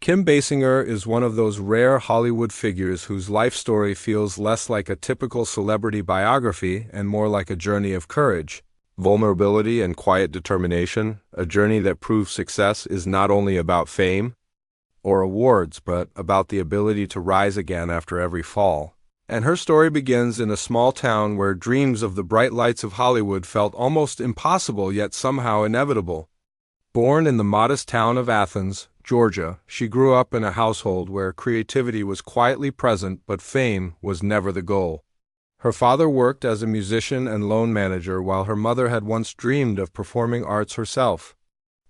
Kim Basinger is one of those rare Hollywood figures whose life story feels less like a typical celebrity biography and more like a journey of courage, vulnerability, and quiet determination, a journey that proves success is not only about fame or awards, but about the ability to rise again after every fall. And her story begins in a small town where dreams of the bright lights of Hollywood felt almost impossible yet somehow inevitable. Born in the modest town of Athens, Georgia, she grew up in a household where creativity was quietly present but fame was never the goal. Her father worked as a musician and loan manager while her mother had once dreamed of performing arts herself.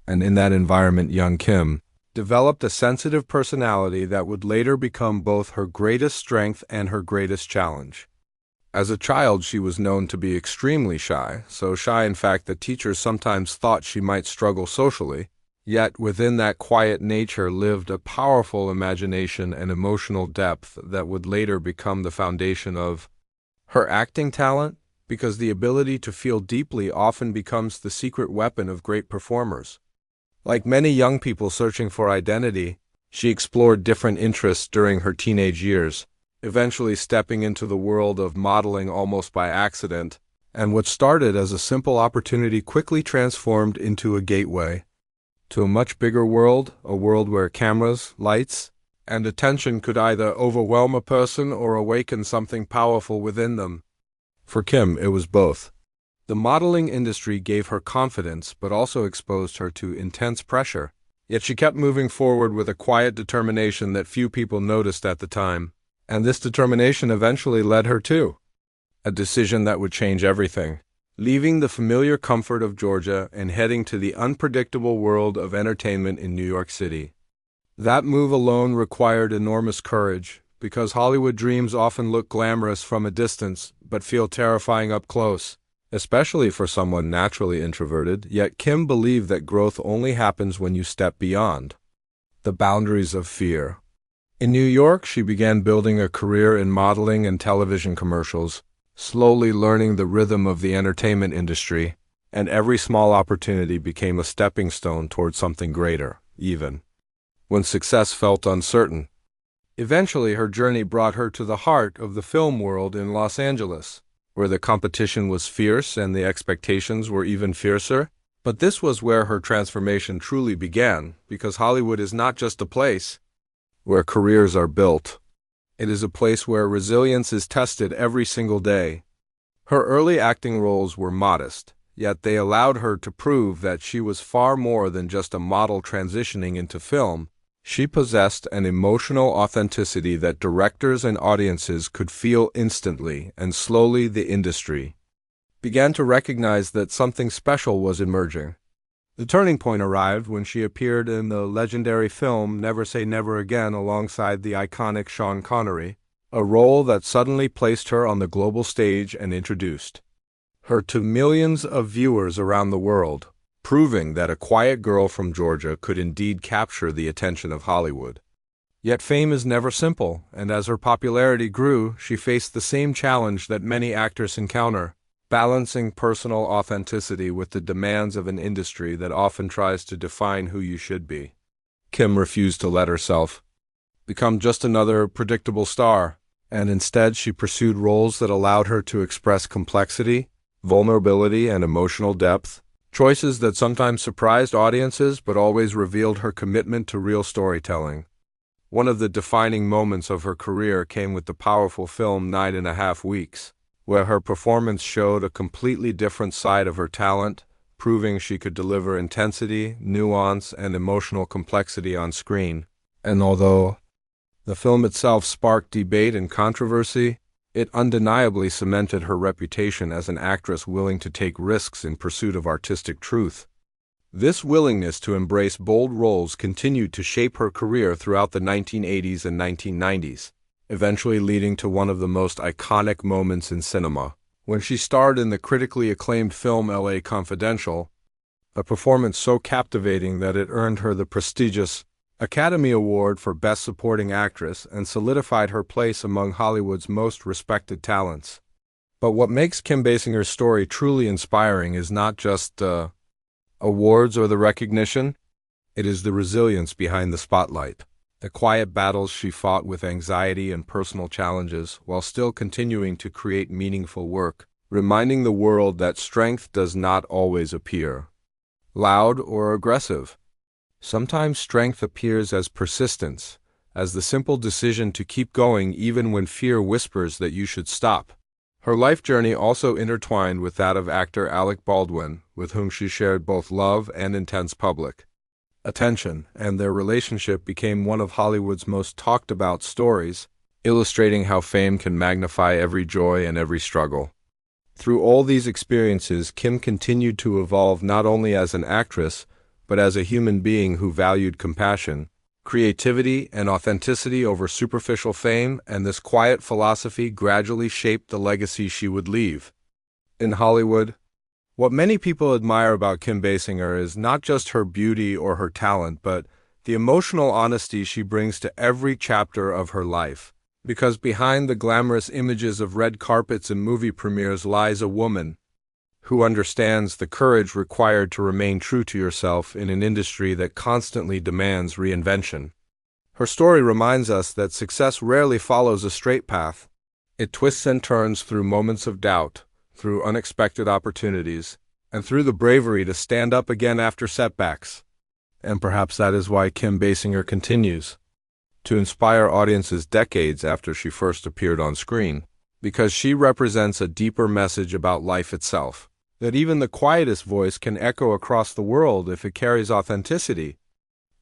And in that environment, young Kim developed a sensitive personality that would later become both her greatest strength and her greatest challenge. As a child, she was known to be extremely shy, so shy in fact that teachers sometimes thought she might struggle socially. Yet within that quiet nature lived a powerful imagination and emotional depth that would later become the foundation of her acting talent, because the ability to feel deeply often becomes the secret weapon of great performers. Like many young people searching for identity, she explored different interests during her teenage years, eventually stepping into the world of modeling almost by accident, and what started as a simple opportunity quickly transformed into a gateway to a much bigger world, a world where cameras, lights, and attention could either overwhelm a person or awaken something powerful within them. For Kim, it was both. The modeling industry gave her confidence but also exposed her to intense pressure, yet she kept moving forward with a quiet determination that few people noticed at the time. And this determination eventually led her to a decision that would change everything. Leaving the familiar comfort of Georgia and heading to the unpredictable world of entertainment in New York City. That move alone required enormous courage, because Hollywood dreams often look glamorous from a distance but feel terrifying up close, especially for someone naturally introverted. Yet Kim believed that growth only happens when you step beyond the boundaries of fear. In New York, she began building a career in modeling and television commercials, slowly learning the rhythm of the entertainment industry, and every small opportunity became a stepping stone toward something greater, even when success felt uncertain. Eventually, her journey brought her to the heart of the film world in Los Angeles, where the competition was fierce and the expectations were even fiercer. But this was where her transformation truly began, because Hollywood is not just a place where careers are built. It is a place where resilience is tested every single day. Her early acting roles were modest, yet they allowed her to prove that she was far more than just a model transitioning into film. She possessed an emotional authenticity that directors and audiences could feel instantly, and slowly the industry began to recognize that something special was emerging. The turning point arrived when she appeared in the legendary film Never Say Never Again alongside the iconic Sean Connery, a role that suddenly placed her on the global stage and introduced her to millions of viewers around the world, proving that a quiet girl from Georgia could indeed capture the attention of Hollywood. Yet fame is never simple, and as her popularity grew, she faced the same challenge that many actors encounter: balancing personal authenticity with the demands of an industry that often tries to define who you should be. Kim refused to let herself become just another predictable star, and instead she pursued roles that allowed her to express complexity, vulnerability, and emotional depth, choices that sometimes surprised audiences but always revealed her commitment to real storytelling. One of the defining moments of her career came with the powerful film 9.5 Weeks, where her performance showed a completely different side of her talent, proving she could deliver intensity, nuance, and emotional complexity on screen. And although the film itself sparked debate and controversy, it undeniably cemented her reputation as an actress willing to take risks in pursuit of artistic truth. This willingness to embrace bold roles continued to shape her career throughout the 1980s and 1990s. Eventually leading to one of the most iconic moments in cinema, when she starred in the critically acclaimed film LA Confidential, a performance so captivating that it earned her the prestigious Academy Award for Best Supporting Actress and solidified her place among Hollywood's most respected talents. But what makes Kim Basinger's story truly inspiring is not just awards or the recognition, it is the resilience behind the spotlight. The quiet battles she fought with anxiety and personal challenges while still continuing to create meaningful work, reminding the world that strength does not always appear loud or aggressive. Sometimes strength appears as persistence, as the simple decision to keep going even when fear whispers that you should stop. Her life journey also intertwined with that of actor Alec Baldwin, with whom she shared both love and intense public attention, and their relationship became one of Hollywood's most talked about stories, illustrating how fame can magnify every joy and every struggle. Through all these experiences, Kim continued to evolve not only as an actress, but as a human being who valued compassion, creativity, and authenticity over superficial fame, and this quiet philosophy gradually shaped the legacy she would leave. In Hollywood, what many people admire about Kim Basinger is not just her beauty or her talent, but the emotional honesty she brings to every chapter of her life. Because behind the glamorous images of red carpets and movie premieres lies a woman who understands the courage required to remain true to yourself in an industry that constantly demands reinvention. Her story reminds us that success rarely follows a straight path. It twists and turns through moments of doubt, through unexpected opportunities, and through the bravery to stand up again after setbacks. And perhaps that is why Kim Basinger continues to inspire audiences decades after she first appeared on screen, because she represents a deeper message about life itself, that even the quietest voice can echo across the world if it carries authenticity,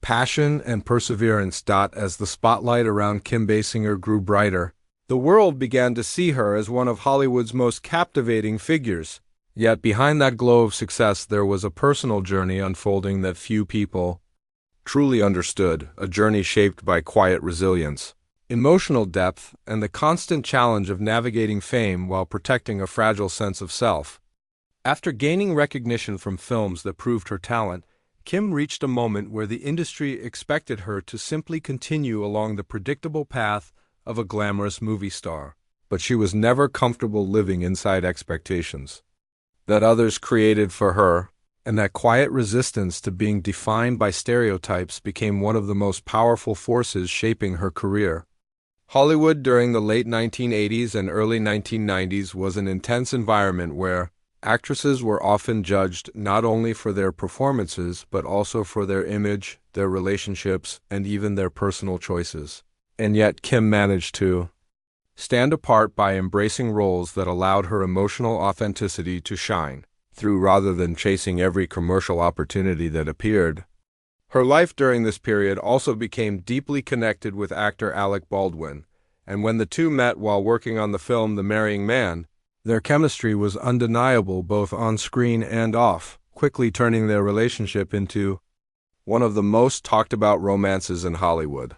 passion, and perseverance. As the spotlight around Kim Basinger grew brighter, the world began to see her as one of Hollywood's most captivating figures. Yet behind that glow of success there was a personal journey unfolding that few people truly understood, a journey shaped by quiet resilience, emotional depth, and the constant challenge of navigating fame while protecting a fragile sense of self. After gaining recognition from films that proved her talent, Kim reached a moment where the industry expected her to simply continue along the predictable path of a glamorous movie star. But she was never comfortable living inside expectations that others created for her, and that quiet resistance to being defined by stereotypes became one of the most powerful forces shaping her career. Hollywood during the late 1980s and early 1990s was an intense environment where actresses were often judged not only for their performances but also for their image, their relationships, and even their personal choices. And yet Kim managed to stand apart by embracing roles that allowed her emotional authenticity to shine through rather than chasing every commercial opportunity that appeared. Her life during this period also became deeply connected with actor Alec Baldwin, and when the two met while working on the film The Marrying Man, their chemistry was undeniable both on screen and off, quickly turning their relationship into one of the most talked about romances in Hollywood.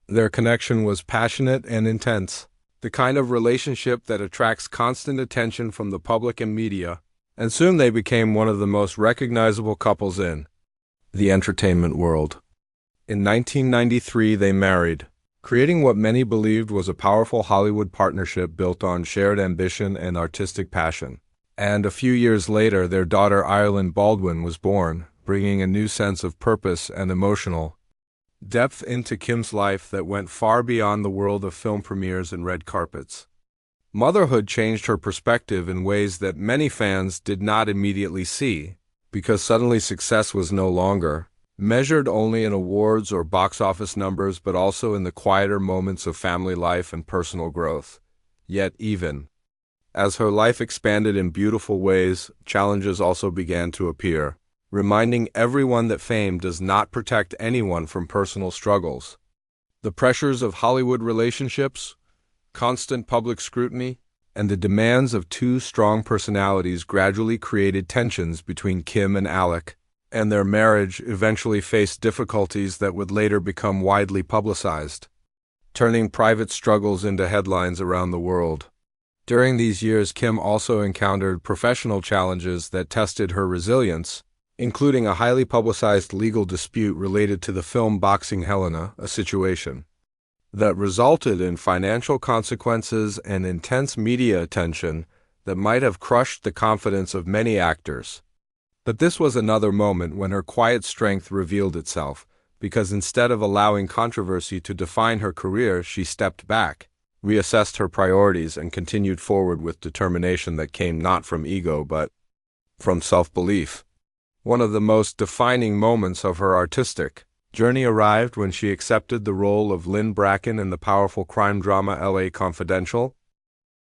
Their connection was passionate and intense, the kind of relationship that attracts constant attention from the public and media, and soon they became one of the most recognizable couples in the entertainment world. In 1993, they married, creating what many believed was a powerful Hollywood partnership built on shared ambition and artistic passion. And a few years later, their daughter Ireland Baldwin was born, bringing a new sense of purpose and emotional depth into Kim's life that went far beyond the world of film premieres and red carpets. Motherhood changed her perspective in ways that many fans did not immediately see, because suddenly success was no longer measured only in awards or box office numbers, but also in the quieter moments of family life and personal growth. Yet even as her life expanded in beautiful ways, challenges also began to appear, reminding everyone that fame does not protect anyone from personal struggles. The pressures of Hollywood relationships, constant public scrutiny, and the demands of two strong personalities gradually created tensions between Kim and Alec, and their marriage eventually faced difficulties that would later become widely publicized, turning private struggles into headlines around the world. During these years, Kim also encountered professional challenges that tested her resilience, including a highly publicized legal dispute related to the film Boxing Helena, a situation that resulted in financial consequences and intense media attention that might have crushed the confidence of many actors. But this was another moment when her quiet strength revealed itself, because instead of allowing controversy to define her career, she stepped back, reassessed her priorities, and continued forward with determination that came not from ego but from self-belief. One of the most defining moments of her artistic journey arrived when she accepted the role of Lynn Bracken in the powerful crime drama L.A. Confidential.